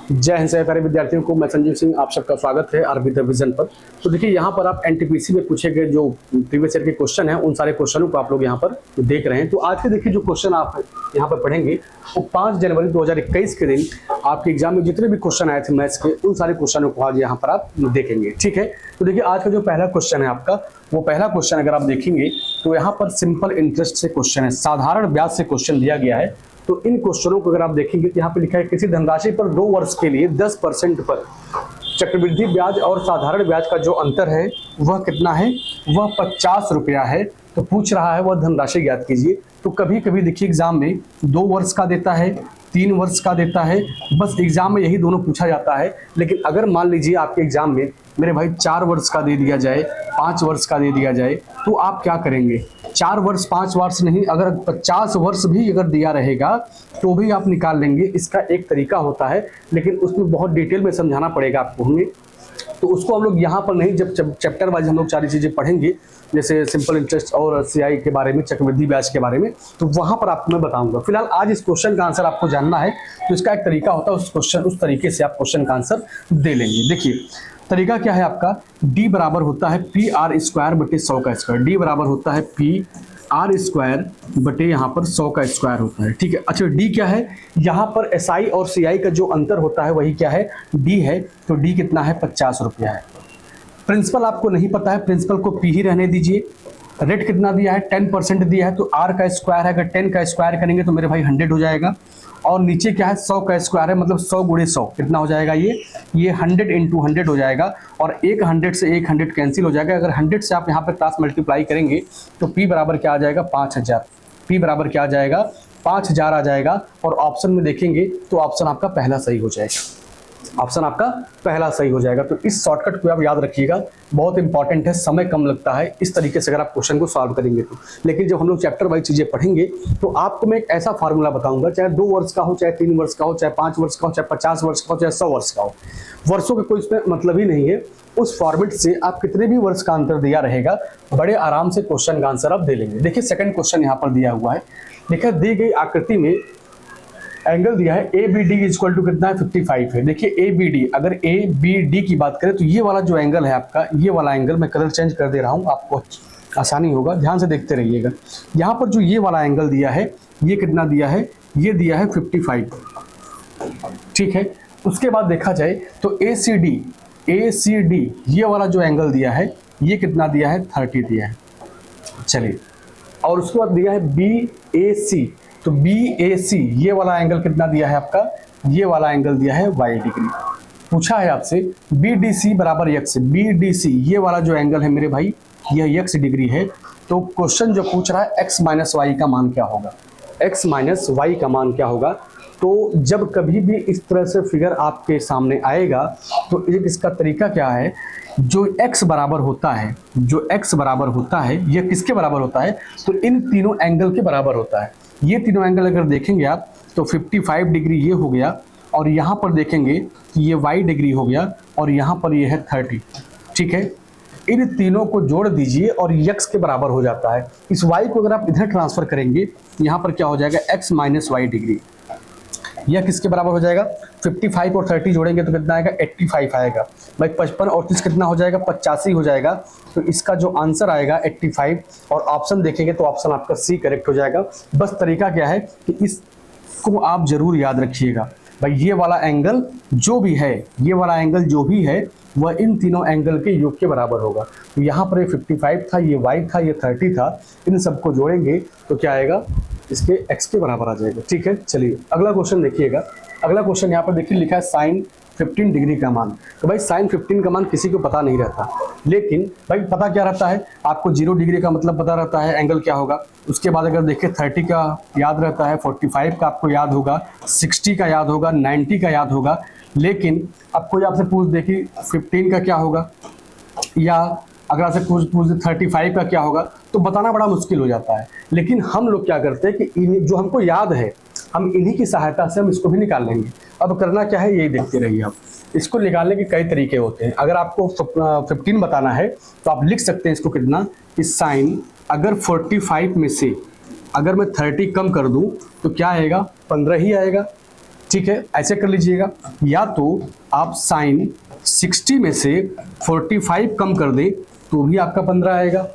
जय हिंद सहकारी विद्यार्थियों को, मैं संजीव सिंह, आप सबका स्वागत है आरबी द विजन पर। तो देखिए यहाँ पर आप एनटीपीसी में पूछे गए जो प्रीवियस ईयर के क्वेश्चन हैं उन सारे क्वेश्चनों को आप लोग यहाँ पर देख रहे हैं। तो आज के देखिए जो क्वेश्चन आप यहाँ पर पढ़ेंगे वो 5 जनवरी 2021 के दिन आपके एग्जाम में जितने भी क्वेश्चन आए थे मैथ्स के उन सारे क्वेश्चनों को आज यहाँ पर आप देखेंगे। ठीक है, तो देखिए आज का जो पहला क्वेश्चन है आपका, वो पहला क्वेश्चन अगर आप देखेंगे तो यहाँ पर सिंपल इंटरेस्ट से क्वेश्चन है, साधारण ब्याज से क्वेश्चन दिया गया है। तो इन क्वेश्चनों को अगर आप देखेंगे तो यहाँ पे लिखा है किसी धनराशि पर 2 वर्ष के लिए 10% पर चक्रवृद्धि ब्याज और साधारण ब्याज का जो अंतर है वह कितना है, वह 50 रुपया है। तो पूछ रहा है वह धनराशि ज्ञात कीजिए। तो कभी कभी देखिए एग्जाम में 2 वर्ष का देता है, 3 वर्ष का देता है, बस एग्जाम में यही दोनों पूछा जाता है। लेकिन अगर मान लीजिए आपके एग्जाम में मेरे भाई 4 वर्ष का दे दिया जाए, 5 वर्ष का दे दिया जाए, तो आप क्या करेंगे? 4 वर्ष 5 वर्ष नहीं, अगर 50 वर्ष भी अगर दिया रहेगा तो भी आप निकाल लेंगे। इसका एक तरीका होता है, लेकिन उसमें बहुत डिटेल में समझाना पड़ेगा आपको हमें, तो उसको हम लोग यहाँ पर नहीं, जब चैप्टर वाइज हम लोग सारी चीज़ें पढ़ेंगे, जैसे सिंपल इंटरेस्ट और सीआई के बारे में, चक्रवृद्धि ब्याज के बारे में, तो वहाँ पर आपको मैं बताऊंगा। फिलहाल आज इस क्वेश्चन का आंसर आपको जानना है, तो इसका एक तरीका होता है, उस तरीके से आप क्वेश्चन का आंसर दे लेंगे। देखिए तरीका क्या है आपका, d बराबर होता है पी आर स्क्वायर बटे 100 का स्क्वायर। d बराबर होता है पी आर स्क्वायर बटे यहाँ पर 100 का स्क्वायर होता है। ठीक है, अच्छा d क्या है, यहाँ पर एसआई और सीआई का जो अंतर होता है वही क्या है, d है। तो d कितना है, 50 रुपया है। प्रिंसिपल आपको नहीं पता है, प्रिंसिपल को p ही रहने दीजिए। रेट कितना दिया है, 10% दिया है, तो r का स्क्वायर है, अगर 10 का स्क्वायर करेंगे तो मेरे भाई 100 हो जाएगा। और नीचे क्या है, 100 का स्क्वायर है, मतलब 100 गुणे 100 कितना हो जाएगा, ये 100 इंटू 100 हो जाएगा। और एक 100 से एक 100 कैंसिल हो जाएगा। अगर 100 से आप यहाँ पर क्रॉस मल्टीप्लाई करेंगे तो p बराबर क्या आ जाएगा, 5000। p बराबर क्या आ जाएगा, 5000 आ जाएगा। और ऑप्शन में देखेंगे तो ऑप्शन आपका पहला सही हो जाएगा, ऑप्शन आपका पहला सही हो जाएगा। तो इस शॉर्टकट को आप याद रखिएगा, बहुत इंपॉर्टेंट है, समय कम लगता है इस तरीके से अगर आप क्वेश्चन को सॉल्व करेंगे तो। लेकिन जब हम लोग चैप्टर वाइज चीजें पढ़ेंगे तो आपको मैं एक ऐसा फार्मूला बताऊंगा, चाहे 2 वर्ष का हो, चाहे 3 वर्ष का हो, चाहे 5 वर्ष का हो, चाहे 50 वर्ष का हो, चाहे 100 वर्ष का हो, वर्षों का कोई इसमें मतलब ही नहीं है। उस फॉर्मेट से आप कितने भी वर्ष का अंतर दिया रहेगा, बड़े आराम से क्वेश्चन का आंसर आप दे लेंगे। देखिए सेकंड क्वेश्चन यहाँ पर दिया हुआ है, देखिए दी गई आकृति में एंगल दिया है A B D equal to कितना है, 55 है। देखिए ए बी डी, अगर ए बी डी की बात करें तो ये वाला जो एंगल है आपका, ये वाला एंगल, मैं कलर चेंज कर दे रहा हूँ आपको आसानी होगा, ध्यान से देखते रहिएगा। यहाँ पर जो ये वाला एंगल दिया है ये कितना दिया है, ये दिया है 55। ठीक है, उसके बाद देखा जाए तो ए सी डी ये वाला जो एंगल दिया है ये कितना दिया है, 30 दिया है। चलिए, और उसके बाद दिया है बी ए सी, तो BAC ये वाला एंगल कितना दिया है आपका, ये वाला एंगल दिया है y डिग्री। पूछा है आपसे BDC बराबर x, BDC ये वाला जो एंगल है मेरे भाई यह x डिग्री है। तो क्वेश्चन जो पूछ रहा है x माइनस वाई का मान क्या होगा, x माइनस वाई का मान क्या होगा। तो जब कभी भी इस तरह से फिगर आपके सामने आएगा तो इसका तरीका क्या है, जो x बराबर होता है, जो x बराबर होता है यह किसके बराबर होता है, तो इन तीनों एंगल के बराबर होता है। ये तीनों एंगल अगर देखेंगे आप तो 55 डिग्री ये हो गया, और यहाँ पर देखेंगे कि ये y डिग्री हो गया, और यहाँ पर ये है 30। ठीक है, इन तीनों को जोड़ दीजिए और x के बराबर हो जाता है। इस y को अगर आप इधर ट्रांसफर करेंगे यहाँ पर क्या हो जाएगा, x माइनस वाई डिग्री। यह किसके बराबर हो जाएगा, 55 और 30 जोड़ेंगे तो कितना आएगा, 85 आएगा। भाई 55 और 30 कितना हो जाएगा, 85 हो जाएगा। तो इसका जो आंसर आएगा 85, और ऑप्शन देखेंगे तो ऑप्शन आपका सी करेक्ट हो जाएगा। बस तरीका क्या है कि इसको आप जरूर याद रखिएगा। भाई ये वाला एंगल जो भी है, ये वाला एंगल जो भी है वह इन तीनों एंगल के योग के बराबर होगा। तो यहाँ पर ये 55 था, ये y था, ये 30 था, इन सबको जोड़ेंगे तो क्या आएगा, इसके x के बराबर आ जाएगा। ठीक है, चलिए अगला क्वेश्चन देखिएगा। अगला क्वेश्चन यहाँ पर देखिए लिखा है साइन 15 डिग्री का मान। तो भाई साइन 15 का मान किसी को पता नहीं रहता, लेकिन भाई पता क्या रहता है आपको, 0 डिग्री का मतलब पता रहता है एंगल क्या होगा। उसके बाद अगर देखिए 30 का याद रहता है, 45 का आपको याद होगा, 60 का याद होगा, 90 का याद होगा। लेकिन अब कोई आपसे पूछ दे कि 15 का क्या होगा, या अगर आपसे पूछ दे 35 का क्या होगा, तो बताना बड़ा मुश्किल हो जाता है। लेकिन हम लोग क्या करते हैं कि जो हमको याद है हम इन्हीं की सहायता से हम इसको भी निकाल लेंगे। अब करना क्या है, यही देखते रहिए आप। इसको निकालने के कई तरीके होते हैं। अगर आपको 15 बताना है तो आप लिख सकते हैं इसको कितना, इस साइन अगर 45 में से अगर मैं 30 कम कर दूं तो क्या आएगा, 15 ही आएगा। ठीक है, ऐसे कर लीजिएगा। या तो आप साइन 60 में से 45 कम कर दें तो भी आपका 15 आएगा।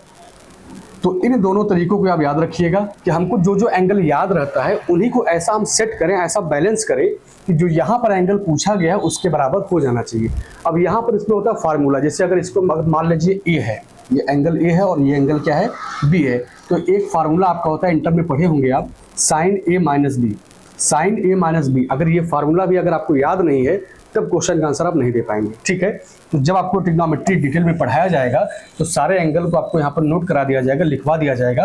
तो इन दोनों तरीकों को आप याद रखिएगा कि हमको जो जो एंगल याद रहता है उन्हीं को ऐसा हम सेट करें, ऐसा बैलेंस करें कि जो यहाँ पर एंगल पूछा गया है उसके बराबर हो जाना चाहिए। अब यहाँ पर इसमें होता है फार्मूला, जैसे अगर इसको मान लीजिए ए है, ये एंगल ए है और ये एंगल क्या है, बी है, तो एक फार्मूला आपका होता है, इंटर में पढ़े होंगे आप, साइन ए माइनस बी। साइन ए माइनस बी, अगर ये फार्मूला भी अगर आपको याद नहीं है तब क्वेश्चन का आंसर आप नहीं दे पाएंगे। ठीक है, तो जब आपको ट्रिग्नोमेट्री डिटेल में पढ़ाया जाएगा तो सारे एंगल को आपको यहाँ पर नोट करा दिया जाएगा, लिखवा दिया जाएगा,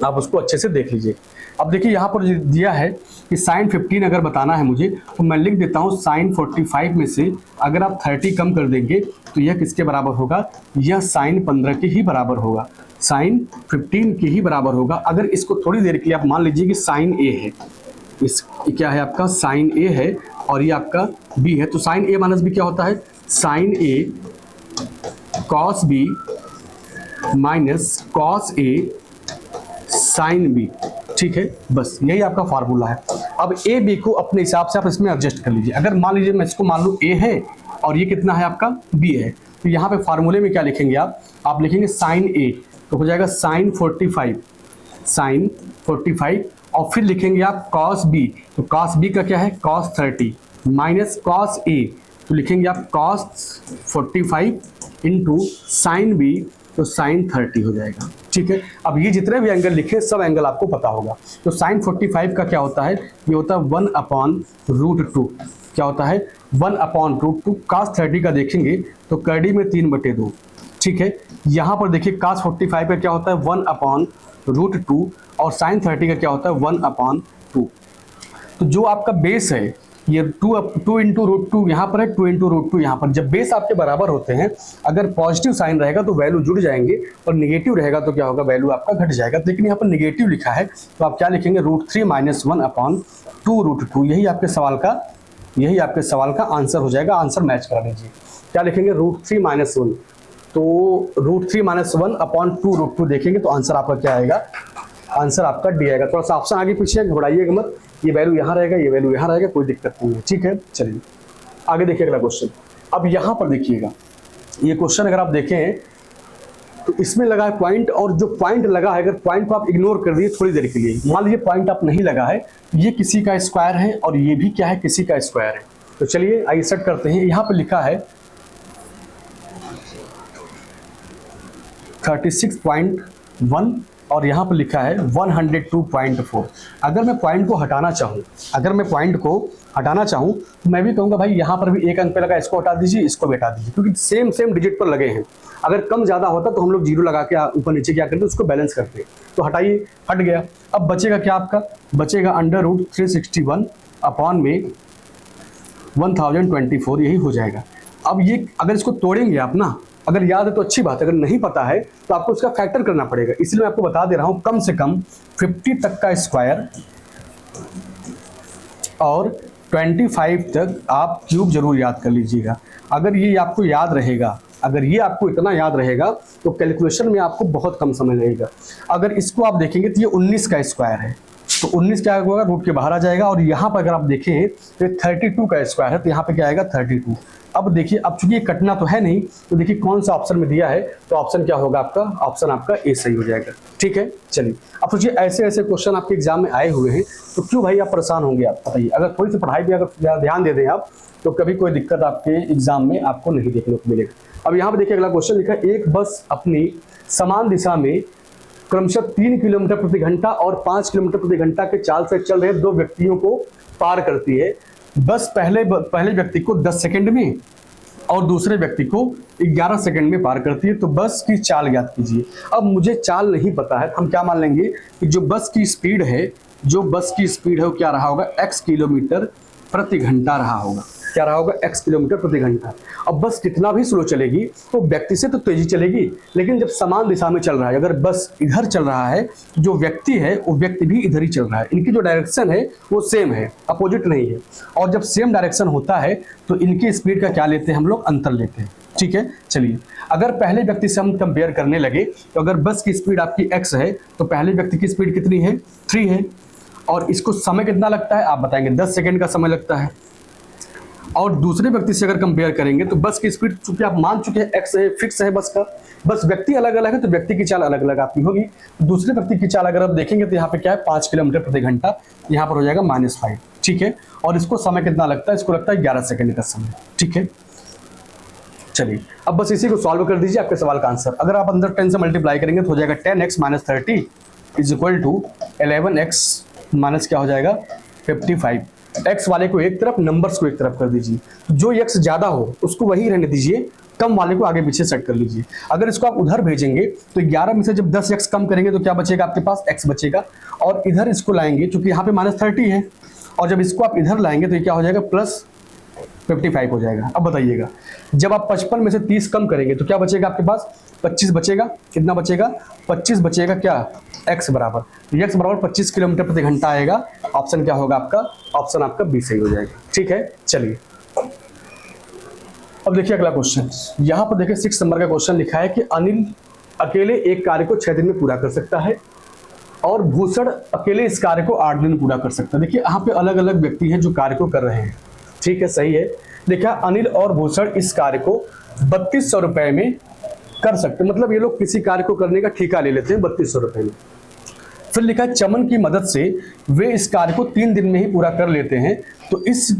आप उसको अच्छे से देख लीजिए। अब देखिए यहाँ पर दिया है कि साइन 15 अगर बताना है मुझे तो मैं लिख देता हूँ साइन 45 में से अगर आप 30 कम कर देंगे तो यह किसके बराबर होगा, यह साइन 15 के ही बराबर होगा, साइन 15 के ही बराबर होगा। अगर इसको थोड़ी देर के लिए आप मान लीजिए कि साइन ए है, इस क्या है आपका साइन ए है और ये आपका बी है, तो साइन ए माइनस बी क्या होता है, sign A cos B minus cos A sine B. ठीक है, बस यही आपका फार्मूला है। अब ए बी को अपने हिसाब से आप इसमें एडजस्ट कर लीजिए। अगर मान लीजिए मैं इसको मान लूँ ए है और ये कितना है आपका बी है, तो यहाँ पे फार्मूले में क्या लिखेंगे आप लिखेंगे साइन ए, तो हो जाएगा साइन 45, साइन 45 और फिर लिखेंगे आप कॉस बी, तो कॉस बी का क्या है कॉस 30 माइनस कॉस ए, तो लिखेंगे आप कॉस 45 इंटू साइन बी, तो साइन 30 हो जाएगा। ठीक है, अब ये जितने भी एंगल लिखे सब एंगल आपको पता होगा। तो साइन 45 का क्या होता है, ये होता है 1/√2, क्या होता है 1/√2। कॉस 30 का देखेंगे तो कड़ी में 3/2। ठीक है, यहाँ पर देखिए कॉस 45 का क्या होता है 1/√2 और साइन 30 का क्या होता है 1/2। तो जो आपका बेस है ये 2 इंटू √2 यहाँ पर है, 2 इंटू √2 यहाँ पर। जब बेस आपके बराबर होते हैं, अगर पॉजिटिव साइन रहेगा तो वैल्यू जुड़ जाएंगे और निगेटिव रहेगा तो क्या होगा, वैल्यू आपका घट जाएगा। लेकिन यहाँ पर निगेटिव लिखा है तो आप क्या लिखेंगे √3 माइनस 1/2√2। यही आपके सवाल का आंसर हो जाएगा। आंसर मैच करा लीजिए, क्या लिखेंगे √3 माइनस 1, तो √3 माइनस 1/2√2 देखेंगे तो आंसर आपका क्या आएगा, आंसर आपका डी आएगा। थोड़ा सा ऑप्शन आगे पीछे घबराइएगा मत, ये वैल्यू यहाँ रहेगा, ये वैल्यू यहाँ रहेगा, कोई दिक्कत नहीं है। ठीक है, चलिए आगे देखिए अगला क्वेश्चन। अब यहाँ पर देखिएगा ये क्वेश्चन अगर आप देखें तो इसमें लगा है पॉइंट, और जो पॉइंट लगा है अगर पॉइंट को आप इग्नोर कर दिए थोड़ी देर के लिए, मान लीजिए पॉइंट आप नहीं लगा है, ये किसी का स्क्वायर है और ये भी क्या है किसी का स्क्वायर है। तो चलिए आइए सेट करते हैं। यहाँ पर लिखा है 36.1 और यहाँ पर लिखा है 102.4। अगर मैं पॉइंट को हटाना चाहूँ तो मैं भी कहूँगा भाई यहाँ पर भी एक अंक पे लगा, इसको हटा दीजिए, इसको भी हटा दीजिए, क्योंकि सेम डिजिट पर लगे हैं। अगर कम ज़्यादा होता तो हम लोग जीरो लगा के ऊपर नीचे क्या करते, उसको बैलेंस करते। तो हटाइए, हट गया। अब बचेगा क्या आपका, बचेगा √361 अपॉन में 1024, यही हो जाएगा। अब ये अगर इसको तोड़ेंगे आप ना, अगर याद है तो अच्छी बात है, अगर नहीं पता है तो आपको उसका फैक्टर करना पड़ेगा। इसलिए मैं आपको बता दे रहा हूं कम से कम 50 तक का स्क्वायर और 25 तक आप क्यूब जरूर याद कर लीजिएगा। अगर ये आपको याद रहेगा, अगर ये आपको इतना याद रहेगा तो कैलकुलेशन में आपको बहुत कम समय लगेगा। अगर इसको आप देखेंगे तो ये 19 का स्क्वायर है, तो 19 क्या होगा, रूट के बाहर आ जाएगा। और यहाँ पर अगर आप देखें तो 32 का स्क्वायर है, तो यहाँ पे क्या आएगा 32। अब देखिए, अब चूंकि ये कटना तो है नहीं, तो देखिए कौन सा ऑप्शन में दिया है, तो ऑप्शन क्या होगा आपका, ऑप्शन आपका ए सही हो जाएगा। ठीक है, चलिए अब सोचिए ऐसे ऐसे क्वेश्चन आपके एग्जाम में आए हुए हैं तो क्यों भाई आप परेशान होंगे, आप बताइए। अगर थोड़ी सी पढ़ाई भी अगर ध्यान दे दें आप तो कभी कोई दिक्कत आपके एग्जाम में आपको नहीं देखने को मिलेगा। अब यहाँ पे देखिए अगला क्वेश्चन लिखा है, एक बस अपनी समान दिशा में क्रमशः 3 किलोमीटर प्रति घंटा और 5 किलोमीटर प्रति घंटा के चाल से चल रहे 2 व्यक्तियों को पार करती है। बस पहले व्यक्ति को 10 सेकंड में और दूसरे व्यक्ति को 11 सेकंड में पार करती है। तो बस की चाल ज्ञात कीजिए। अब मुझे चाल नहीं पता है, हम क्या मान लेंगे कि जो बस की स्पीड है वो क्या रहा होगा, x किलोमीटर प्रति घंटा रहा होगा। क्या रहा होगा, x किलोमीटर प्रति घंटा। अब बस कितना भी स्लो चलेगी तो व्यक्ति से तो तेजी चलेगी, लेकिन जब समान दिशा में चल रहा है, अगर बस इधर चल रहा है तो जो व्यक्ति है वो व्यक्ति भी इधर ही चल रहा है, इनकी जो डायरेक्शन है वो सेम है, अपोजिट नहीं है। और जब सेम डायरेक्शन होता है तो इनकी स्पीड का क्या लेते हैं हम लोग, अंतर लेते हैं। ठीक है, चलिए अगर पहले व्यक्ति से हम कंपेयर करने लगे तो अगर बस की स्पीड आपकी x है तो पहले व्यक्ति की स्पीड कितनी है, 3 है। और इसको समय कितना लगता है आप बताएंगे, 10 सेकंड का समय लगता है। और दूसरे व्यक्ति से अगर कंपेयर करेंगे तो बस की स्पीड, चूंकि आप मान चुके हैं एक्स है, फिक्स है बस का, बस व्यक्ति अलग अलग है तो व्यक्ति की चाल अलग अलग आपकी होगी। दूसरे व्यक्ति की चाल अगर आप देखेंगे तो यहाँ पे क्या है 5 किलोमीटर प्रति घंटा, यहाँ पर हो जाएगा -5, ठीक है। और इसको समय कितना लगता है, इसको लगता है 11 सेकंड का समय, ठीक है। चलिए अब बस इसी को सॉल्व कर दीजिए, आपके सवाल का आंसर। अगर आप अंदर 10 से मल्टीप्लाई करेंगे तो हो जाएगा 10x - 30 is equal to 11x minus क्या हो जाएगा 55। x वाले को एक तरफ, नंबर्स को एक तरफ कर दीजिए। जो x ज्यादा हो उसको वही रहने दीजिए, कम वाले को आगे पीछे सेट कर लीजिए। अगर इसको आप उधर भेजेंगे तो 11 में से जब 10x कम करेंगे तो क्या बचेगा आपके पास, x बचेगा। और इधर इसको लाएंगे क्योंकि यहाँ पे -30 है, और जब इसको आप इधर लाएंगे तो ये क्या हो जाएगा +55 हो जाएगा। अब बताइएगा जब आप 55 में से 30 कम करेंगे तो क्या बचेगा आपके पास, 25 बचेगा। कितना बचेगा, 25 बचेगा। क्या, x बराबर, x बराबर 25 किलोमीटर प्रति घंटा आएगा। ऑप्शन क्या होगा आपका, ऑप्शन आपका बी सही हो जाएगा, ठीक है। चलिए अब देखिए अगला क्वेश्चन, यहाँ पर देखिए 6 नंबर का क्वेश्चन लिखा है कि अनिल अकेले एक कार्य को 6 दिन में पूरा कर सकता है और भूषण अकेले इस कार्य को 8 दिन में पूरा कर सकता है। देखिए यहाँ पे अलग अलग व्यक्ति हैं जो कार्य को कर रहे हैं, ठीक है, सही है। देखिए अनिल और भूषण इस कार्य को 3200 रुपए में कर सकते हैं, मतलब ये लोग किसी कार्य को करने का ठेका ले लेते हैं 3200 रुपए में। फिर लिखा है चमन की मदद से वे इस कार्य को 3 दिन में ही पूरा कर लेते हैं, तो इस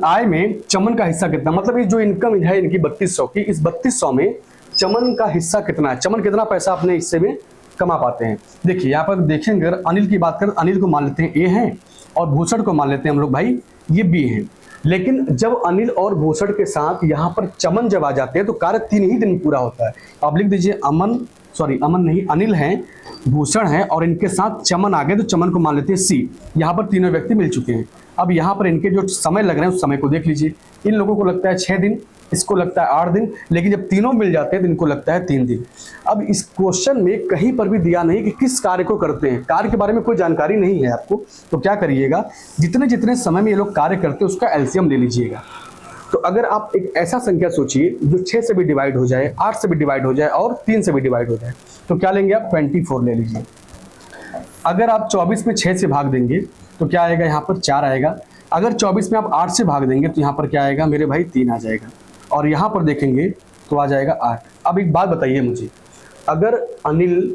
आय में चमन का हिस्सा कितना, मतलब ये जो इनकम है इनकी 3200 की, इस 3200 में चमन का हिस्सा कितना है, चमन कितना पैसा अपने हिस्से में कमा पाते हैं। देखिए यहाँ पर देखेंगे, अगर अनिल की बात करें, अनिल को मान लेते हैं ए हैं और भूषण को मान लेते हैं हम लोग भाई ये बी हैं। लेकिन जब अनिल और भूषण के साथ यहाँ पर चमन जब आ जाते हैं तो कार्य 3 ही दिन पूरा होता है। आप लिख दीजिए अमन नहीं, अनिल हैं, भूषण हैं और इनके साथ चमन आ गए तो चमन को मान लेते हैं सी। यहाँ पर तीनों व्यक्ति मिल चुके हैं। अब यहाँ पर इनके जो समय लग रहे हैं उस समय को देख लीजिए। इन लोगों को लगता है 6 दिन, इसको लगता है 8 दिन, लेकिन जब तीनों मिल जाते हैं तो इनको लगता है 3 दिन। अब इस क्वेश्चन में कहीं पर भी दिया नहीं कि किस कार्य को करते हैं, कार्य के बारे में कोई जानकारी नहीं है आपको। तो क्या करिएगा, जितने जितने समय में ये लोग कार्य करते हैं उसका एलसीएम ले लीजिएगा। तो अगर आप एक ऐसा संख्या सोचिए जो 6 से भी डिवाइड हो जाए, 8 से भी डिवाइड हो जाए और 3 से भी डिवाइड हो जाए, तो क्या लेंगे आप 24 ले लीजिए। अगर आप 24 में 6 से भाग देंगे तो क्या आएगा, यहाँ पर 4 आएगा। अगर 24 में आप 8 से भाग देंगे तो यहाँ पर क्या आएगा मेरे भाई 3 आ जाएगा। और यहाँ पर देखेंगे तो आ जाएगा 8। अब एक बात बताइए मुझे, अगर अनिल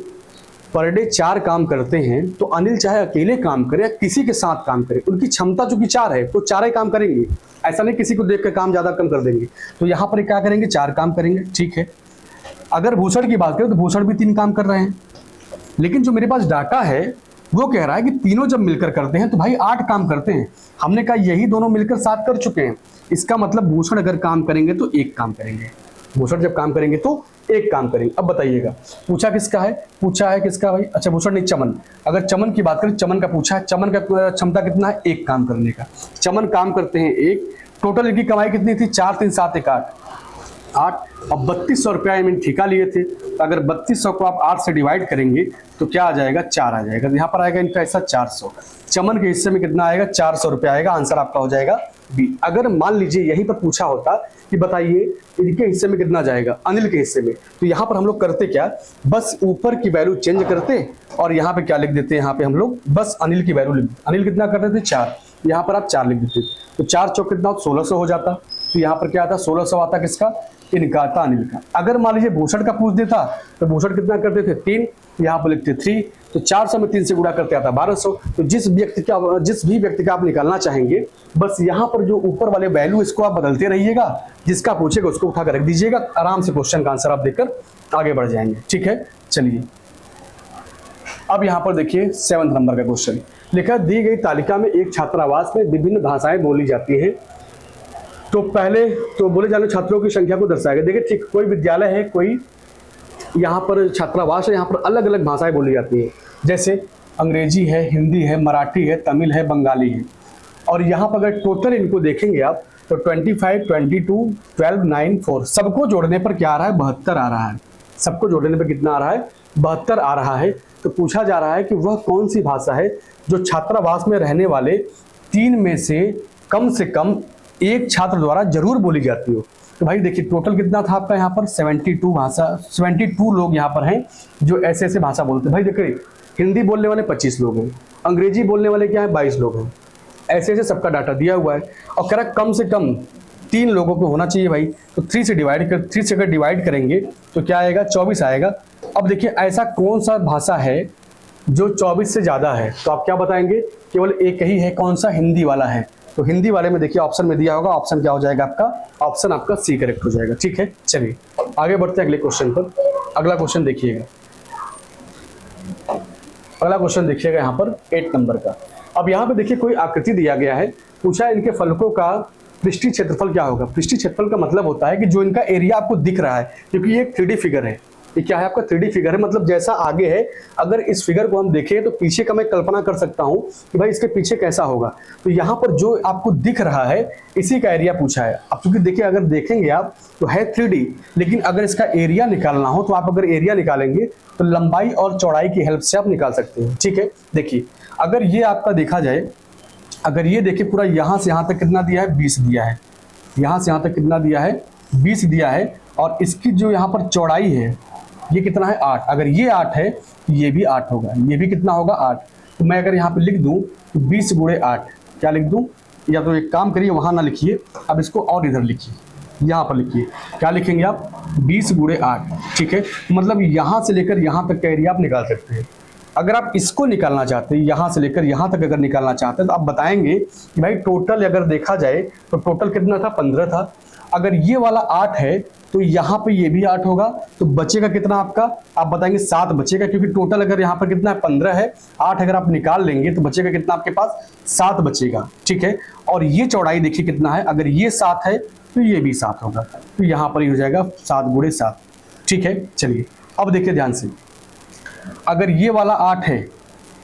पर डे 4 काम करते हैं तो अनिल चाहे अकेले काम करे या किसी के साथ काम करे, उनकी क्षमता चूंकि 4 है तो 4 ही काम करेंगे, ऐसा नहीं किसी को देख कर काम ज्यादा कम कर देंगे। तो यहाँ पर क्या करेंगे, 4 काम करेंगे, ठीक है। अगर भूषण की बात करें तो भूषण भी 3 काम कर रहे हैं, लेकिन जो मेरे पास डाटा है वो कह रहा है कि तीनों जब मिलकर करते हैं तो भाई 8 काम करते हैं। हमने कहा यही दोनों मिलकर 7 कर चुके हैं, इसका मतलब भूषण अगर काम करेंगे तो 1 काम करेंगे, भूषण जब काम करेंगे तो 1 काम करेंगे। अब बताइएगा पूछा किसका है, पूछा है किसका भाई, अच्छा भूषण नहीं चमन। अगर चमन की बात करें, चमन का पूछा है, चमन का क्षमता कितना है 1 काम करने का, चमन काम करते हैं 1। टोटल इनकी कमाई कितनी थी, 4 3 7 1 8। अब 3200 रुपया इन्होंने ठेका लिए थे, तो अगर 3200 को आप 8 से डिवाइड करेंगे तो क्या आ जाएगा, 4 आ जाएगा। तो यहाँ पर आएगा इनका हिस्सा 400, चमन के हिस्से में कितना आएगा 400 रुपया आएगा। आंसर आपका हो जाएगा बी। अगर मान लीजिए यहीं पर पूछा होता कि बताइए इनके हिस्से में कितना जाएगा, अनिल के हिस्से में, तो यहाँ पर हम लोग करते क्या, बस ऊपर की वैल्यू चेंज करते और यहाँ पे क्या लिख देते हैं, यहाँ पे हम लोग बस अनिल की वैल्यू लिख देते। अनिल कितना कर रहे थे 4, यहाँ पर आप 4 लिख देते, तो 4 चौक कितना 1600 हो जाता। तो यहाँ पर क्या आता, 1600 आता किसका, इनका आता अनिल का। अगर मान लीजिए भूषण का पूछ देता तो भूषण कितना करते थे 3, यहाँ पर लिखते 3, तो 400 में 3 से गुणा करते आता 1200। तो जिस भी व्यक्ति का आप निकालना चाहेंगे, बस यहाँ पर जो ऊपर वाले वैल्यू इसको आप बदलते रहिएगा, जिसका पूछेगा उसको उठाकर रख दीजिएगा, आराम से क्वेश्चन का आंसर आप देकर आगे बढ़ जाएंगे, ठीक है। चलिए अब यहाँ पर देखिए 7 नंबर का क्वेश्चन लिखा, दी गई तालिका में एक छात्रावास में विभिन्न भाषाएं बोली जाती हैं, तो पहले तो बोले जाने छात्रों की संख्या को दर्शाएगा। देखिए ठीक, कोई विद्यालय है, कोई यहाँ पर छात्रावास है, यहाँ पर अलग अलग भाषाएं बोली जाती हैं, जैसे अंग्रेजी है, हिंदी है, मराठी है, तमिल है, बंगाली है। और यहाँ पर अगर टोटल इनको देखेंगे आप तो 25, 22, 12, 9, 4 सबको जोड़ने पर क्या आ रहा है, 72 आ रहा है। सबको जोड़ने पर कितना आ रहा है, 72 आ रहा है। तो पूछा जा रहा है कि वह कौन सी भाषा है जो छात्रावास में रहने वाले 3 में से कम एक छात्र द्वारा जरूर बोली जाती हो। तो भाई देखिए टोटल कितना था आपका यहाँ पर 72 लोग यहाँ पर हैं जो ऐसे ऐसे भाषा बोलते हैं। भाई देखिए हिंदी बोलने वाले 25 लोग हैं, अंग्रेजी बोलने वाले क्या है 22 लोग हैं। ऐसे ऐसे सबका डाटा दिया हुआ है और कह रहा कम से कम 3 लोगों को होना चाहिए भाई। तो 3 से अगर डिवाइड करेंगे तो क्या आएगा 24 आएगा। अब देखिए ऐसा कौन सा भाषा है जो 24 से ज़्यादा है, तो आप क्या बताएंगे, केवल एक ही है, कौन सा, हिंदी वाला है। तो हिंदी वाले में देखिए ऑप्शन में दिया होगा, ऑप्शन क्या हो जाएगा आपका, ऑप्शन आपका सी करेक्ट हो जाएगा। ठीक है, चलिए आगे बढ़ते हैं अगले क्वेश्चन पर। अगला क्वेश्चन देखिएगा, अगला क्वेश्चन देखिएगा यहाँ पर 8 नंबर का। अब यहाँ पे देखिए कोई आकृति दिया गया है, पूछा है इनके फलकों का पृष्ठीय क्षेत्रफल क्या होगा। पृष्ठीय क्षेत्रफल का मतलब होता है कि जो इनका एरिया आपको दिख रहा है, क्योंकि ये एक 3D फिगर है। ये क्या है आपका 3D फिगर है, मतलब जैसा आगे है, अगर इस फिगर को हम देखें तो पीछे का मैं कल्पना कर सकता हूं कि भाई इसके पीछे कैसा होगा। तो यहाँ पर जो आपको दिख रहा है इसी का एरिया पूछा है। अब चूंकि देखिए अगर देखेंगे आप तो है 3D, लेकिन अगर इसका एरिया निकालना हो तो आप अगर एरिया निकालेंगे तो लंबाई और चौड़ाई की हेल्प से आप निकाल सकते हैं। ठीक है, देखिए अगर ये आपका देखा जाए, अगर ये देखिए पूरा यहाँ से यहाँ तक कितना दिया है 20 दिया है, यहाँ से यहाँ तक कितना दिया है 20 दिया है, और इसकी जो यहाँ पर चौड़ाई है ये कितना है 8। अगर ये 8 है तो ये भी 8 होगा, ये भी कितना होगा 8। तो मैं अगर यहाँ पे लिख दूँ तो 20 गुणे 8, क्या लिख दूँ, या तो एक काम करिए वहाँ ना लिखिए, अब इसको और इधर लिखिए, यहाँ पर लिखिए, क्या लिखेंगे आप 20 गुणे 8। ठीक है, मतलब यहाँ से लेकर यहाँ तक का एरिया आप निकाल सकते हैं। अगर आप इसको निकालना चाहते हैं, यहाँ से लेकर यहाँ तक अगर निकालना चाहते हैं तो आप बताएंगे कि भाई टोटल अगर देखा जाए तो टोटल कितना था 15 था। अगर ये वाला 8 है तो यहाँ पे ये भी 8 होगा, तो बचेगा कितना आपका, आप बताएंगे 7 बचेगा, क्योंकि टोटल अगर यहाँ पर कितना है 15 है, 8 अगर आप निकाल लेंगे तो बचेगा कितना आपके पास 7 बचेगा। ठीक है, और ये चौड़ाई देखिए कितना है, अगर ये 7 है तो ये भी 7 होगा, तो यहाँ पर ही हो जाएगा 7 गुणे 7। ठीक है, चलिए अब देखिए ध्यान से, अगर ये वाला 8 है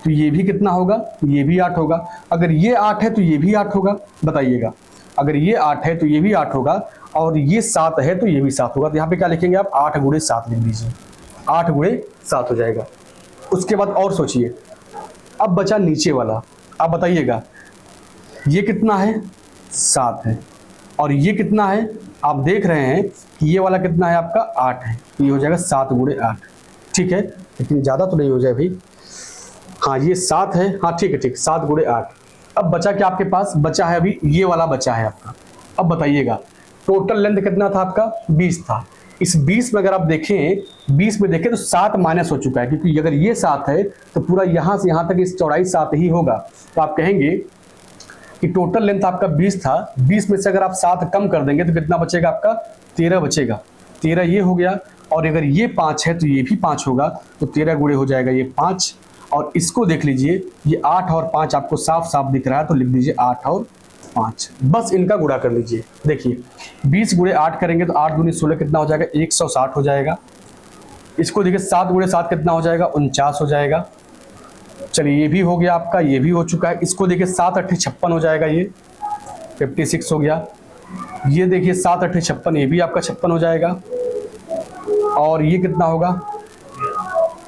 तो ये भी कितना होगा, ये भी 8 होगा। अगर ये 8 है तो ये भी 8 होगा, बताइएगा, अगर ये 8 है तो ये भी 8 होगा, और ये 7 है तो ये भी 7 होगा। तो यहाँ पे क्या लिखेंगे आप 8 गुणे 7 लिख दीजिए, 8 गुणे 7 हो जाएगा। उसके बाद और सोचिए, अब बचा नीचे वाला, आप बताइएगा ये कितना है 7 है, और ये कितना है, आप देख रहे हैं कि ये वाला कितना है आपका 8 है, तो ये हो जाएगा 7 गुणे 8। ठीक है, लेकिन ज़्यादा तो नहीं हो जाए भाई, हाँ ये 7 है, हाँ ठीक है ठीक, 7 गुणे 8। अब बचा क्या आपके पास, बचा है अभी ये वाला बचा है आपका। अब बताइएगा टोटल लेंथ कितना था आपका 20 था। इस 20 में अगर आप देखें, 20 में देखें तो 7 माइनस हो चुका है, क्योंकि अगर ये 7 है तो पूरा यहाँ से यहाँ तक इस चौड़ाई 7 ही होगा। तो आप कहेंगे कि टोटल लेंथ आपका 20 था, 20 में से अगर आप 7 कम कर देंगे तो कितना बचेगा आपका 13 बचेगा। 13 ये हो गया, और अगर ये 5 है तो ये भी 5 होगा, तो 13 गुणे हो जाएगा ये 5। और इसको देख लीजिए, ये 8 और 5 आपको साफ साफ दिख रहा है, तो लिख दीजिए 8 और 5, बस इनका गुणा कर लीजिए। देखिए 20 गुणे 8 करेंगे तो 8 दूनी 16 कितना हो जाएगा 160 हो जाएगा। इसको देखिए 7 गुणे 7 कितना हो जाएगा 49 हो जाएगा। चलिए ये भी हो गया आपका, ये भी हो चुका है। इसको देखिए 7 8 56 हो जाएगा, ये 56 हो गया। ये देखिए 7 8 56, ये भी आपका 56 हो जाएगा। और ये कितना होगा,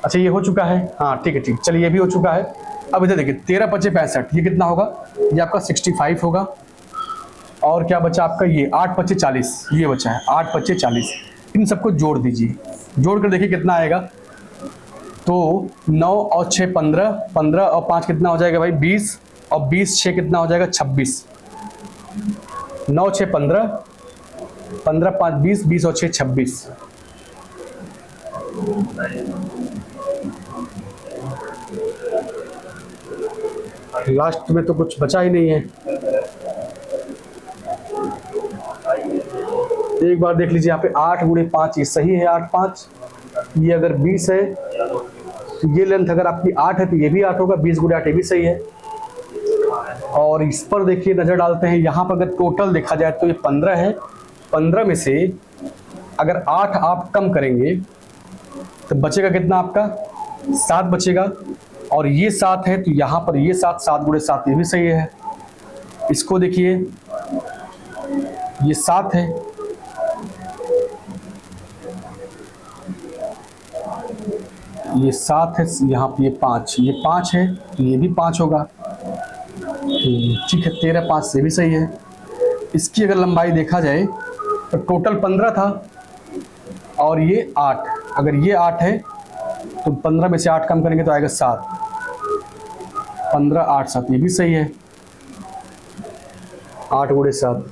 अच्छा ये हो चुका है, हाँ ठीक है ठीक, चलिए ये भी हो चुका है। अब इधर देखिए 13 5 65, ये कितना होगा, ये आपका 65 होगा। और क्या बचा आपका, ये 8 5 40, ये बचा है 8 5 40। इन सबको जोड़ दीजिए, जोड़ कर देखिए कितना आएगा, तो 9 और 6 15, 15 और 5 कितना हो जाएगा भाई 20, और 20 6 कितना हो जाएगा 26। 9 6 15, 15 5 20, 20 और 6 26। लास्ट में तो कुछ बचा ही नहीं है। एक बार देख लीजिए यहाँ पे 8 गुणे 5, ये सही है 8 5। ये अगर 20 है तो ये लेंथ अगर आपकी 8 है तो ये भी 8 होगा, 20 गुणे 8 ये भी सही है। और इस पर देखिए नज़र डालते हैं, यहाँ पर अगर टोटल देखा जाए तो ये 15 है। 15 में से अगर 8 आप कम करेंगे तो बचेगा कितना आपका 7 बचेगा। और ये 7 है तो यहाँ पर ये 7 गुणे 7 ये भी सही है। इसको देखिए ये 7 है, ये 7 है, यहाँ पे ये 5 है तो ये भी 5 होगा, ठीक है। 13 5 से भी सही है। इसकी अगर लंबाई देखा जाए तो टोटल 15 था और ये 8, अगर ये 8 है तो 15 में से 8 कम करेंगे तो आएगा 7। 15 8 7, ये भी सही है। 8 गुणे 7,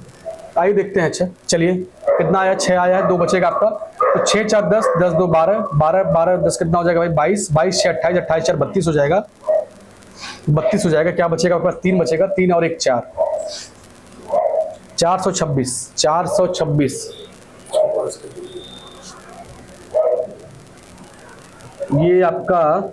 आइए देखते हैं। अच्छा चलिए, कितना आया? 6 आया है, 2 बचेगा आपका। तो 6 4 10, 10 2 12, 12 12 10 कितना हो जाएगा भाई? 22, 22 6 28, 28 4 32 हो जाएगा। 32 हो जाएगा। क्या बचेगा आपके पास? 3 बचेगा, 3 और 1 4, 426, 426। ये आपका,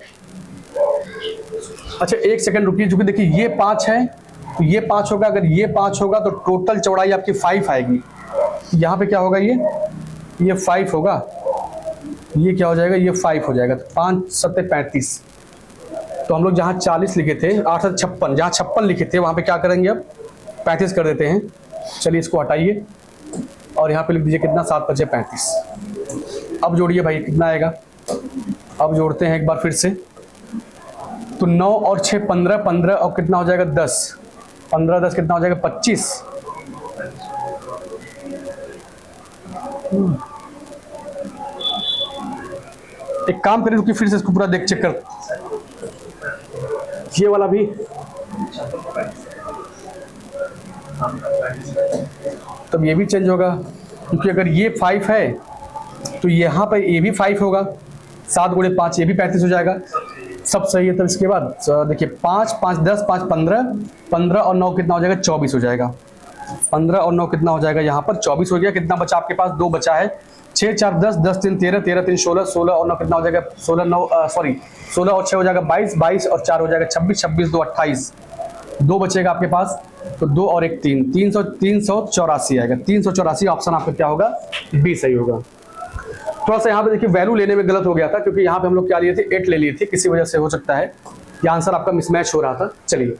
अच्छा एक सेकंड रुकिए, क्योंकि देखिए ये 5 है तो ये 5 होगा, अगर ये 5 होगा तो टोटल चौड़ाई आपकी 5 आएगी। यहाँ पे क्या होगा? ये 5 होगा, ये क्या हो जाएगा? ये 5 हो जाएगा। 5 7 35। तो हम लोग जहाँ 40 लिखे थे, 8 7 56, जहाँ 56 लिखे थे वहाँ पे क्या करेंगे? अब 35 कर देते हैं। चलिए इसको हटाइए और यहाँ पे लिख दीजिए कितना? 7 5 35। अब जोड़िए भाई, कितना आएगा? अब जोड़ते हैं एक बार फिर से। तो 9 और 6 15, 15 और कितना हो जाएगा? 10, 15 10 कितना हो जाएगा? 25। एक काम करें, रुकिए फिर से इसको पूरा देख चेक कर, ये वाला भी। तब ये भी चेंज होगा, क्योंकि अगर ये 5 है तो यहाँ पर ये भी 5 होगा। 7 गुणे 5, ये भी 35 हो जाएगा। सब सही है। तब इसके बाद देखिए 5 5 10 5 15, 15 और 9 कितना हो जाएगा? 24 हो जाएगा। 15 और 9 कितना हो जाएगा? यहाँ पर 24 हो गया। कितना बचा आपके पास? 2 बचा है। 6 4 10, 10 3 13, 13 3 16, 16 और 9 कितना हो जाएगा? 16 9 सॉरी 16 और 6 हो जाएगा 22, 22 और 4 हो जाएगा 26, 26 2 28। 2 बचेगा आपके पास, तो 2 और 1 3, 384 आएगा। 384 ऑप्शन आपका क्या होगा? बी सही होगा। थोड़ा सा यहाँ पे देखिए वैल्यू लेने में गलत हो गया था, क्योंकि यहाँ पे हम लोग क्या लिए थे? 8 ले लिए थे, किसी वजह से हो सकता है ये आंसर आपका मिसमैच हो रहा था। चलिए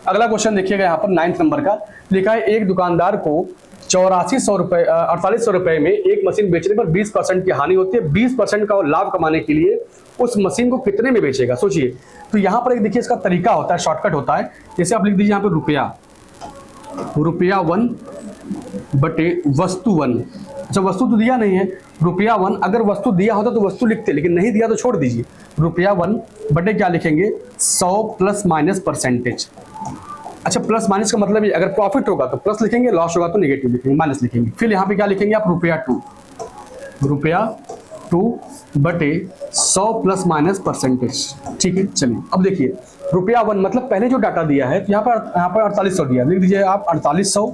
अगला क्वेश्चन देखिएगा, यहाँ पर 9th नंबर का लिखा है, एक दुकानदार को 8400 रुपए 4800 रुपए में एक मशीन बेचने पर 20% की हानि होती है। 20% का लाभ कमाने के लिए उस मशीन को कितने में बेचेगा? सोचिए। तो यहाँ पर एक देखिए इसका तरीका होता है, शॉर्टकट होता है। जैसे आप लिख दीजिए यहाँ पे रुपया 1 बटे वस्तु 1। अच्छा वस्तु तो दिया नहीं है, रुपया 1। अगर वस्तु दिया होता तो वस्तु लिखते, लेकिन नहीं दिया तो छोड़ दीजिए। रुपया 1 बटे क्या लिखेंगे? 100 प्लस माइनस परसेंटेज। अच्छा प्लस माइनस का मतलब ये, अगर प्रॉफिट होगा तो प्लस लिखेंगे, लॉस होगा तो नेगेटिव लिखेंगे, माइनस लिखेंगे। फिर यहाँ पे क्या लिखेंगे आप? रुपया 2 बटे 100 प्लस माइनस परसेंटेज। ठीक है। चलिए अब देखिए रुपया 1 मतलब पहले जो डाटा दिया है, तो यहाँ पर 4800 दिया, लिख दीजिए आप 4800।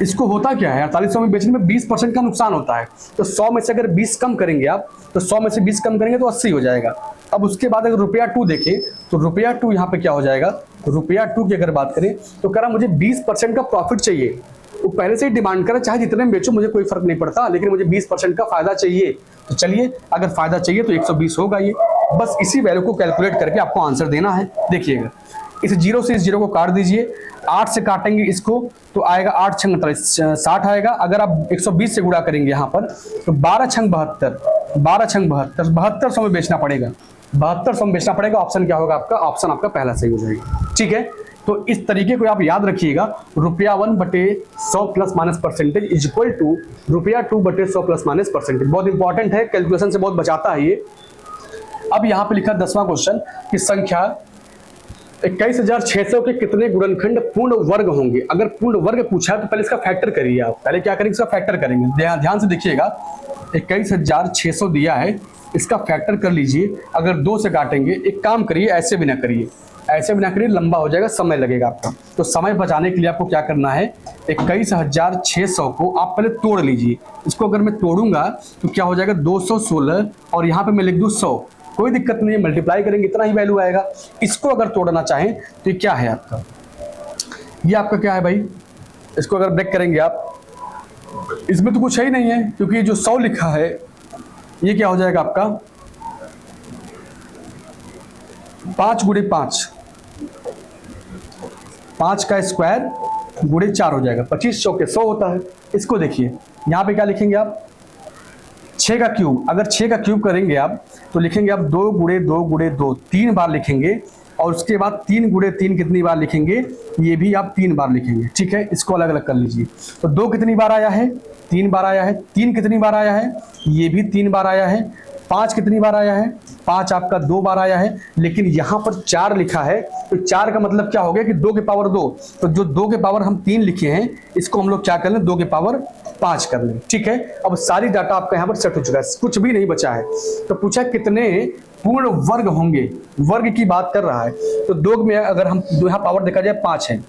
इसको होता क्या है? 4800 में बेचने में 20% का नुकसान होता है। तो 100 में से अगर 20 कम करेंगे आप, तो 100 में से 20 कम करेंगे तो 80 हो जाएगा। अब उसके बाद अगर रुपया 2 देखें, तो रुपया 2 यहाँ पे क्या हो जाएगा? रुपया 2 की अगर बात करें तो कह रहा मुझे 20% का प्रॉफिट चाहिए। वो पहले से ही डिमांड करा, चाहे जितने में बेचो मुझे कोई फर्क नहीं पड़ता, लेकिन मुझे 20% का फायदा चाहिए। तो चलिए अगर फायदा चाहिए तो 120 होगा ये। बस इसी वैल्यू को कैलकुलेट करके आपको आंसर देना है। देखिएगा, इस 0 से इस 0 को काट दीजिए। 8 से काटेंगे इसको तो आएगा 8 छंग 60 आएगा। अगर आप 120 से गुणा करेंगे यहाँ पर तो 12 छंग 72, 12 छंग 72, 7200 में बेचना पड़ेगा। 7200 में बेचना पड़ेगा। ऑप्शन क्या होगा आपका? ऑप्शन आपका पहला सही हो जाएगा। ठीक है। तो इस तरीके को आप याद रखिएगा, रुपया 1 बटे 100 plus minus percentage is equal to रुपया 2 बटे 100 प्लस माइनस परसेंटेज। बहुत इंपॉर्टेंट है, कैलकुलेशन से बहुत बचाता है ये। अब यहाँ पे लिखा 10वां क्वेश्चन की संख्या 21600 के कितने गुणनखंड पूर्ण वर्ग होंगे? अगर पूर्ण वर्ग पूछा तो पहले इसका फैक्टर करिए आप। पहले क्या करेंगे? इसका फैक्टर करेंगे। ध्यान से देखिएगा, 21600 दिया है, इसका फैक्टर कर लीजिए। अगर 2 से काटेंगे, एक काम करिए, ऐसे भी ना करिए, ऐसे भी ना करिए, लंबा हो जाएगा, समय लगेगा आपका। तो समय बचाने के लिए आपको क्या करना है? 21600 को आप पहले तोड़ लीजिए। इसको अगर मैं तोड़ूंगा तो क्या हो जाएगा? 216 और यहाँ पे मैं लिख दूँ 100, कोई दिक्कत नहीं है, मल्टीप्लाई करेंगे इतना ही वैल्यू आएगा। इसको अगर तोड़ना चाहें तो ये क्या है आपका? ये आपका क्या है भाई? इसको अगर ब्रेक करेंगे आप, इसमें तो कुछ है ही नहीं है, क्योंकि जो 100 लिखा है ये क्या हो जाएगा आपका? 5 गुणे 5, 5 का स्क्वायर गुणे 4 हो जाएगा। 25 चौके 100 होता है। इसको देखिए, यहाँ पे क्या लिखेंगे आप? 6 का क्यूब। अगर 6 का क्यूब करेंगे आप तो लिखेंगे आप 2 गुणे 2 गुणे 2, 3 बार लिखेंगे। और उसके बाद 3 गुणे 3 कितनी बार लिखेंगे? ये भी आप 3 बार लिखेंगे। ठीक है। इसको अलग अलग कर लीजिए। तो 2 कितनी बार आया है? 3 बार आया है। 3 कितनी बार आया है? ये भी 3 बार आया है। 5 कितनी बार आया है? 5 आपका 2 बार आया है, लेकिन यहाँ पर 4 लिखा है, तो 4 का मतलब क्या हो गया कि 2 के पावर 2, तो जो 2 के पावर हम 3 लिखे हैं इसको हम लोग क्या कर लें, 2 के पावर 5 कर लें। ठीक है, अब सारी डाटा आपका यहाँ पर सेट हो चुका है, कुछ भी नहीं बचा है। तो पूछा कितने पूर्ण वर्ग होंगे, वर्ग की बात कर रहा है। तो 2 में अगर हम यहाँ पावर देखा जाए 5 है,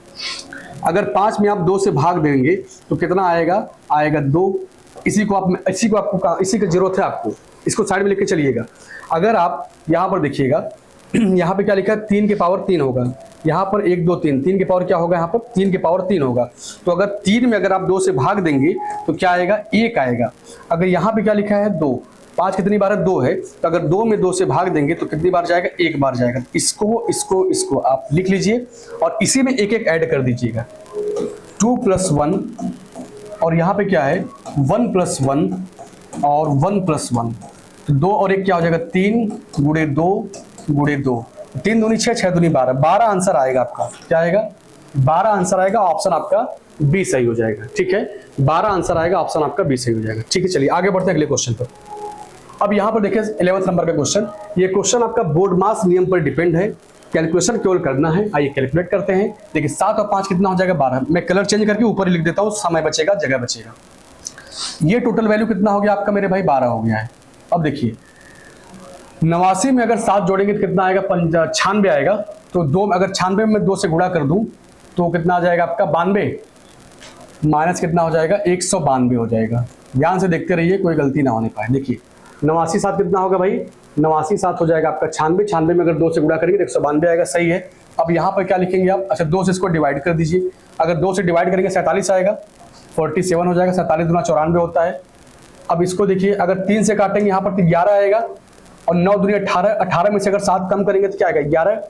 अगर 5 में आप 2 से भाग देंगे तो कितना आएगा, आएगा 2। इसी को आपको इसी की जरूरत है आपको, इसको साइड में लेके चलिएगा। अगर आप यहाँ पर देखिएगा, यहाँ पे क्या लिखा है, 3 के पावर 3 होगा, यहाँ पर 1 2 3, 3 के पावर क्या होगा, यहाँ पर 3 के पावर 3 होगा। तो अगर 3 में अगर आप 2 से भाग देंगे तो क्या आएगा, 1 आएगा। अगर यहाँ पे क्या लिखा है 2, 5 कितनी बार है, 2 है, तो अगर 2 में 2 से भाग देंगे तो कितनी बार जाएगा, 1 बार जाएगा। इसको आप लिख लीजिए और इसी में एक एक ऐड कर दीजिएगा, 2 + 1, और यहाँ पे क्या है 1 + 1 और 1 + 1, तो 2 और 1 क्या हो जाएगा, 3 × 2 × 2, 3 दूनी 6, 6 दूनी 12, 12 आंसर आएगा आपका। क्या आएगा, 12 आंसर आएगा, ऑप्शन आपका बी सही हो जाएगा। ठीक है, 12 आंसर आएगा, ऑप्शन आपका बी सही हो जाएगा। ठीक है, चलिए आगे बढ़ते हैं अगले क्वेश्चन पर। अब यहाँ पर देखिए 11वें नंबर का क्वेश्चन, ये क्वेश्चन आपका बोर्ड मास नियम पर डिपेंड है, कैलकुलेशन केवल करना है। आइए कैलकुलेट करते हैं। देखिए 7 और 5 कितना हो जाएगा, 12। मैं कलर चेंज करके ऊपर ही लिख देता हूँ, समय बचेगा, जगह बचेगा। ये टोटल वैल्यू कितना हो गया आपका मेरे भाई, 12 हो गया है। अब देखिए 89 में अगर 7 जोड़ेंगे तो कितना आएगा, 96 आएगा। तो 2 अगर 96 में 2 से गुणा कर दूं तो कितना आ जाएगा आपका, 92 माइनस कितना हो जाएगा, 192 हो जाएगा। ध्यान से देखते रहिए, कोई गलती ना होने पाए। देखिए 89 7 कितना होगा भाई, 89 7 हो जाएगा आपका 96, 96 में अगर 2 से गुणा करेंगे तो 192 आएगा। सही है। अब यहाँ पर क्या लिखेंगे आप, अच्छा 2 से इसको डिवाइड कर दीजिए। अगर 2 से डिवाइड करेंगे 47 आएगा, 47 हो जाएगा। 47 दूना 94 होता है। अब इसको देखिए, अगर 3 से काटेंगे यहाँ पर तो 11 आएगा, और 9 दूनी 18, 18 में से अगर 7 कम करेंगे तो क्या आएगा, 11,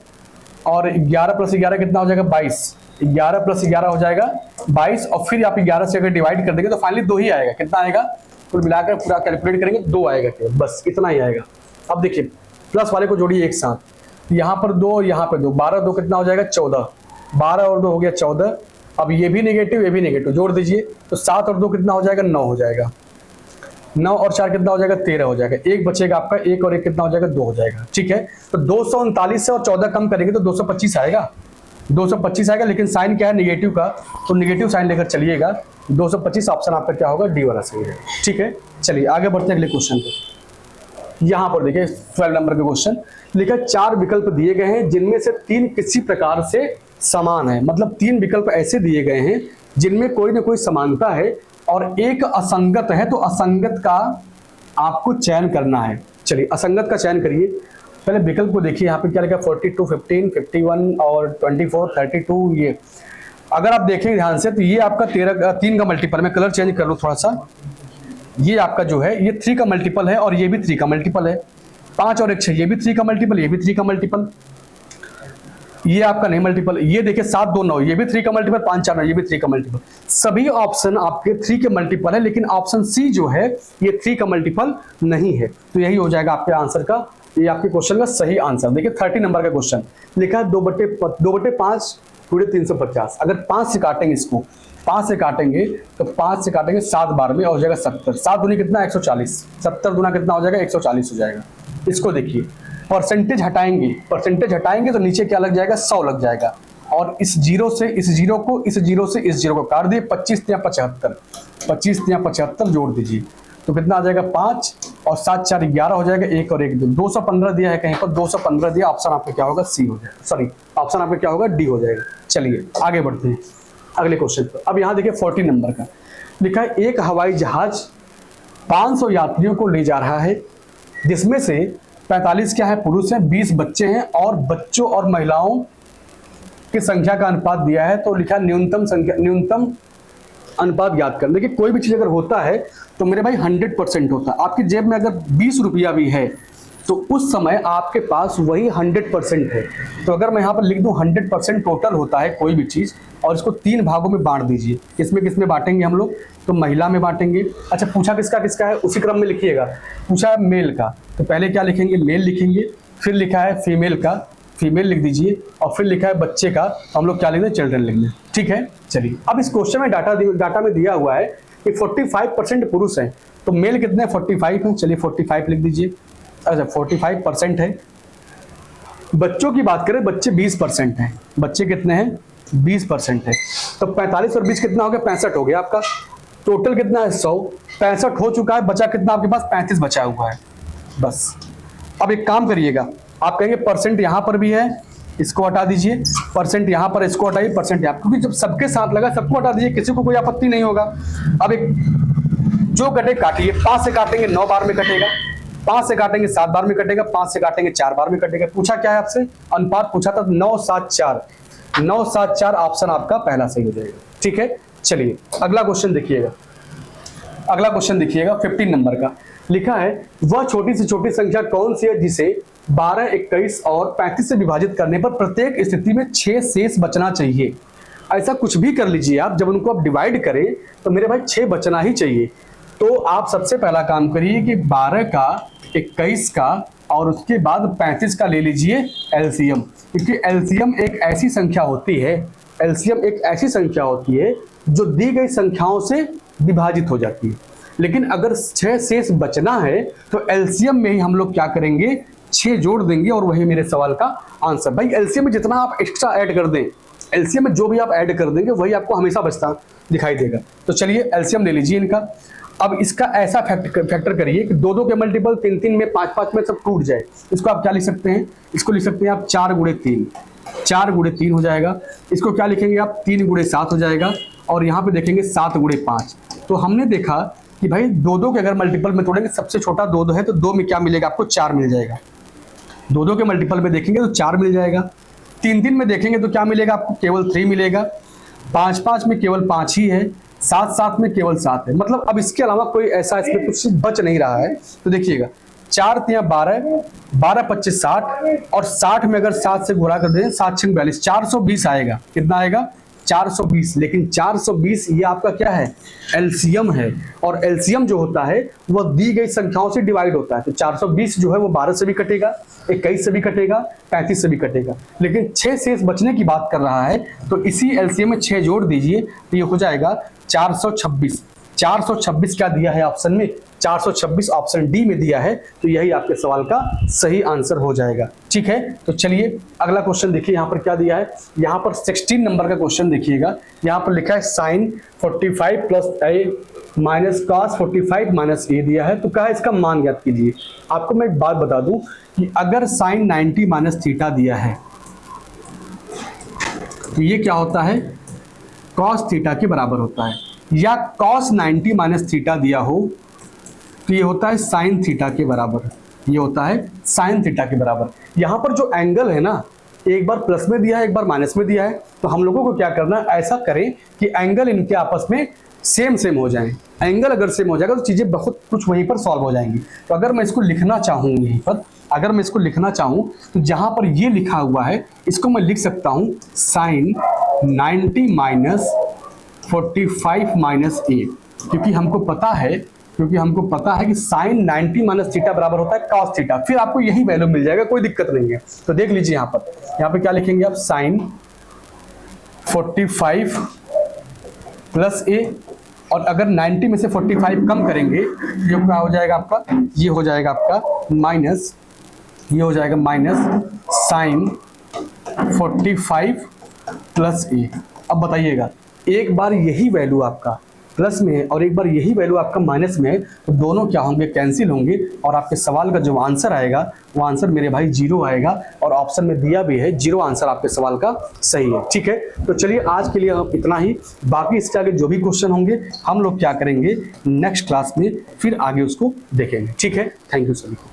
और 11 + 11 कितना हो जाएगा, 22। 11 + 11 हो जाएगा 22, और फिर आप 11 से अगर डिवाइड कर देंगे तो फाइनली 2 ही आएगा। कितना आएगा, कुल मिलाकर पूरा कैलकुलेट करेंगे 2 आएगा, बस इतना ही आएगा। अब देखिए प्लस वाले को जोड़िए एक साथ, यहाँ पर 2 और यहाँ पर 2, 12 2 कितना हो जाएगा, 14, 12 और 2 हो गया 14। अब ये भी नेगेटिव, ये भी नेगेटिव, जोड़ दीजिए तो 7 और 2 कितना हो जाएगा, 9 हो जाएगा। 9 और 4 कितना हो जाएगा, 13 हो जाएगा। 1 बचेगा आपका, 1 और 1 कितना हो जाएगा, 2 हो जाएगा। ठीक है, तो 239 से और 14 कम करेंगे तो 225 आएगा, 225 आएगा। लेकिन साइन क्या है, नेगेटिव का, तो नेगेटिव साइन लेकर चलिएगा। 225 ऑप्शन आपका क्या होगा, डी वाला सही है। ठीक है, चलिए आगे बढ़ते हैं अगले क्वेश्चन पे। यहाँ पर देखिए 12 नंबर का क्वेश्चन लिखा, 4 विकल्प दिए गए हैं जिनमें से 3 किसी प्रकार से समान है। मतलब 3 विकल्प ऐसे दिए गए हैं जिनमें कोई ना कोई समानता है और एक असंगत है, तो असंगत का आपको चयन करना है। चलिए असंगत का चयन करिए। पहले विकल्प को देखिए, यहाँ पे क्या लिखा, 42 15 51 और 24 32। ये अगर आप देखें ध्यान से तो ये आपका 3 का मल्टीपल, मैं कलर चेंज कर लूँ थोड़ा सा, ये आपका जो है ये 3 का मल्टीपल है और ये भी 3 का मल्टीपल है। 5 और 1 6, ये भी 3 का मल्टीपल, ये भी 3 का मल्टीपल, ये आपका नहीं मल्टीपल। ये देखिए 7 2 9, ये भी 3 का मल्टीपल, 5 4 9, ये भी 3 का मल्टीपल। सभी ऑप्शन आपके 3 के मल्टीपल है, लेकिन ऑप्शन सी जो है ये 3 का मल्टीपल नहीं है। तो यही हो जाएगा आपके आंसर का, ये आपके क्वेश्चन का सही आंसर। देखिए 30 नंबर का क्वेश्चन लिखा है 2/5 × 350। अगर 5 से काटेंगे इसको, 5 से काटेंगे तो 5 से काटेंगे 7 बार में, हो जाएगा 70। 7 दूनी कितना, 140। 70 दूना कितना हो जाएगा, 140 हो जाएगा। इसको देखिए परसेंटेज हटाएंगे तो नीचे क्या लग जाएगा, 100 लग जाएगा। और इस जीरो से इस जीरो को, इस जीरो से इस जीरो को काट दिए। 25 या 75, 25 या 75 जोड़ दीजिए तो कितना आ जाएगा, 5 और 7 4 11 हो जाएगा। 1 और 1 2, 215 दिया है कहीं पर, 215 दिया। ऑप्शन आपका क्या होगा, सी हो जाएगा, सॉरी ऑप्शन आपका क्या होगा, डी हो जाएगा। चलिए आगे बढ़ते हैं अगले क्वेश्चन पर। अब यहाँ देखिए 40 नंबर का लिखा है, एक हवाई जहाज 500 यात्रियों को ले जा रहा है, जिसमें से 45 क्या है, पुरुष हैं, 20 बच्चे हैं, और बच्चों और महिलाओं की संख्या का अनुपात दिया है। तो लिखा न्यूनतम अनुपात ज्ञात कर। देखिए कोई भी चीज अगर होता है तो मेरे भाई 100% होता है। आपकी जेब में अगर 20 रुपया भी है तो उस समय आपके पास वही 100% है। तो अगर मैं यहाँ पर लिख दूं 100% टोटल होता है कोई भी चीज़, और इसको 3 भागों में बांट दीजिए। किसमें बांटेंगे हम लोग, तो महिला में बांटेंगे। अच्छा पूछा किसका है, उसी क्रम में लिखिएगा। पूछा है मेल का, तो पहले क्या लिखेंगे, मेल लिखेंगे। फिर लिखा है फीमेल का, फीमेल लिख दीजिए। और फिर लिखा है बच्चे का, तो हम लोग क्या लिख दें, चिल्ड्रन लिख दें। ठीक है, चलिए अब इस क्वेश्चन में डाटा में दिया हुआ है कि 45% पुरुष हैं, तो मेल कितने 45 हैं। चलिए 45 लिख दीजिए। अच्छा 45% है। बच्चों की बात करें, बच्चे 20% हैं। बच्चे कितने हैं? 20% है। तो 45 और 20 कितना हो गया? 65 हो गया आपका। टोटल कितना है? 100। 65 हो चुका है, बचा कितना आपके पास? 35 बचा हुआ है बस। अब एक काम करिएगा, आप कहेंगे परसेंट यहां पर भी है, इसको हटा दीजिए, परसेंट यहां पर, इसको हटाइए, परसेंट यहां, क्योंकि जब सबके साथ लगा सबको हटा दीजिए, किसी को कोई आपत्ति नहीं होगा। अब एक जो कटे काटिए, 5 से काटेंगे 9 बार में कटेगा, 5 से काटेंगे 7 बार में कटेगा, 5 से काटेंगे 4 बार में कटेगा। पूछा क्या है आपसे? अनुपात पूछा था। 9 7 4, 9 7 4 ऑप्शन आपका पहला सही हो जाएगा। ठीक है, चलिए अगला क्वेश्चन देखिएगा। अगला क्वेश्चन देखिएगा 15 नंबर का। लिखा है वह छोटी से छोटी संख्या कौन सी है जिसे 12, 21 और 35 से विभाजित करने पर प्रत्येक स्थिति में 6 शेष बचना चाहिए। ऐसा कुछ भी कर लीजिए आप, जब उनको आप डिवाइड करें तो मेरे भाई 6 बचना ही चाहिए। तो आप सबसे पहला काम करिए कि 12 का, 21 का और उसके बाद 35 का ले लीजिए एलसीएम, क्योंकि एलसीएम एक ऐसी संख्या होती है, एलसीएम एक ऐसी संख्या होती है जो दी गई संख्याओं से विभाजित हो जाती है। लेकिन अगर 6 शेष बचना है तो एलसीएम में ही हम लोग क्या करेंगे? 6 जोड़ देंगे और वही मेरे सवाल का आंसर। भाई एलसीएम में जितना आप एक्स्ट्रा ऐड कर दें, एलसीएम में जो भी आप ऐड कर देंगे वही आपको हमेशा बचता दिखाई देगा। तो चलिए एलसीएम ले लीजिए इनका। अब इसका ऐसा फैक्टर करिए कि 2 2 के मल्टीपल 3 3 में 5 5 में सब टूट जाए। इसको आप क्या लिख सकते हैं? इसको लिख सकते हैं आप 4 गुणे 3, 4 गुणे 3 हो जाएगा। इसको क्या लिखेंगे आप? 3 गुणे 7 हो जाएगा। और यहाँ पे देखेंगे 7 गुणे 5। तो हमने देखा कि भाई 2 2 के अगर मल्टीपल में तोड़ेंगे, सबसे छोटा 2 2 है, तो 2 में क्या मिलेगा आपको? 4 मिल जाएगा। 2 2 के मल्टीपल में देखेंगे तो 4 मिल जाएगा। 3 3 में देखेंगे तो क्या मिलेगा आपको? केवल 3 मिलेगा। 5 5 में केवल 5 ही है। 7 7 में केवल 7 है। मतलब अब इसके अलावा कोई ऐसा इसमें कुछ बच नहीं रहा है। तो देखिएगा 4 3 12, 12 25 60 और 60 में अगर 7 से गुणा कर दें, 7 6 42, 420 आएगा। कितना आएगा? 420। लेकिन 420 ये आपका क्या है? एलसीएम है। और एलसीएम जो होता है वह दी गई संख्याओं से डिवाइड होता है। तो 420 जो है वो 12 से भी कटेगा, 21 से भी कटेगा, 35 से भी कटेगा। लेकिन 6 शेष बचने की बात कर रहा है, तो इसी एलसीएम में 6 जोड़ दीजिए तो ये हो जाएगा 426। 426 क्या दिया है ऑप्शन में? 426 ऑप्शन डी में दिया है। तो यही आपके सवाल का सही आंसर हो जाएगा। ठीक है, तो चलिए अगला क्वेश्चन देखिए यहाँ पर क्या दिया है। यहाँ पर 16 नंबर का क्वेश्चन देखिएगा। यहाँ पर लिखा है साइन 45 प्लस ए माइनस कॉस 45 माइनस ए दिया है। तो क्या है? इसका मान ज्ञात कीजिए। आपको मैं एक बात बता दूं कि अगर साइन 90 माइनस थीटा दिया है तो ये क्या होता है? कॉस थीटा के बराबर होता है। या कॉस 90 माइनस थीटा दिया हो तो ये होता है साइन थीटा के बराबर। ये होता है साइन थीटा के बराबर। यहाँ पर जो एंगल है ना, एक बार प्लस में दिया है, एक बार माइनस में दिया है। तो हम लोगों को क्या करना है? ऐसा करें कि एंगल इनके आपस में सेम सेम हो जाए। एंगल अगर सेम हो जाएगा तो चीजें बहुत कुछ वहीं पर सॉल्व हो जाएंगी। तो अगर मैं इसको लिखना चाहूँ यहीं पर, अगर मैं इसको लिखना चाहूँ तो जहां पर ये लिखा हुआ है इसको मैं लिख सकता हूँ साइन 90 माइनस 45 माइनस ए, क्योंकि हमको पता है कि साइन 90 माइनस थीटा बराबर होता है कॉस थीटा। फिर आपको यही वैल्यू मिल जाएगा, कोई दिक्कत नहीं है। तो देख लीजिए यहाँ पे क्या लिखेंगे आप? साइन 45 प्लस ए, और अगर 90 में से 45 कम करेंगे ये क्या हो जाएगा आपका? ये हो जाएगा आपका माइनस, ये हो जाएगा माइनस साइन 45 प्लस ए। अब बताइएगा, एक बार यही वैल्यू आपका प्लस में है और एक बार यही वैल्यू आपका माइनस में है, तो दोनों क्या होंगे? कैंसिल होंगे। और आपके सवाल का जो आंसर आएगा वो आंसर मेरे भाई 0 आएगा। और ऑप्शन में दिया भी है 0 आंसर आपके सवाल का सही है। ठीक है, तो चलिए आज के लिए इतना ही। बाकी इसके आगे जो भी क्वेश्चन होंगे हम लोग क्या करेंगे? नेक्स्ट क्लास में फिर आगे उसको देखेंगे। ठीक है, थैंक यू सभी को।